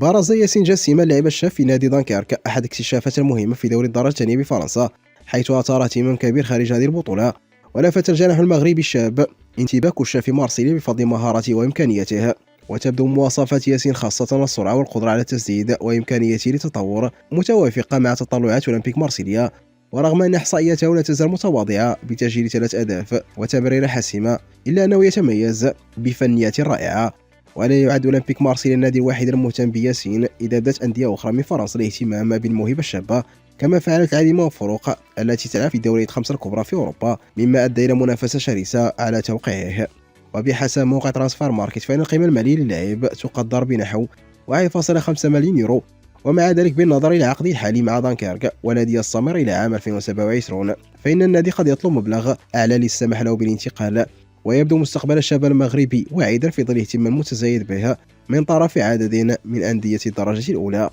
برز ياسين جسيمة اللاعب الشاب في نادي دانكيرك، أحد اكتشافات المهمة في دوري الدرجة الثانية بفرنسا، حيث أثار اهتمام كبير خارج هذه البطولة. ولفت الجناح المغربي الشاب انتباه الشاف مارسيلي بفضل مهارته وإمكانياته. وتبدو مواصفات ياسين خاصة السرعة والقدرة على التسديد وإمكانيته للتطور متوافقة مع تطلعات أولمبيك مارسيليا. ورغم أن إحصائياته لا تزال متواضعة بتسجيل 3 أهداف وتمريرة حاسمة، إلا أنه يتميز بفنيات رائعة. ولا يعد أولمبيك مارسيليا النادي الوحيد المهتم بياسين، إذا بدأت أندية أخرى من فرنسا الاهتمام بالموهبة الشابة، كما فعلت العديد من الفرق التي تلعب في الدوريات الخمسة الكبرى في أوروبا، مما أدى إلى منافسة شرسة على توقيعه. وبحسب موقع ترانسفير ماركت، فإن القيمة المالية للاعب تقدر بنحو 1.5 مليون يورو. ومع ذلك بالنظر إلى عقده الحالي مع دانكيرك ونادي السمر إلى عام 2027، فإن النادي قد يطلب مبلغ أعلى للسماح له بالانتقال. ويبدو مستقبل الشاب المغربي واعدا في ظل الاهتمام المتزايد به من طرف عدد من أندية الدرجة الأولى.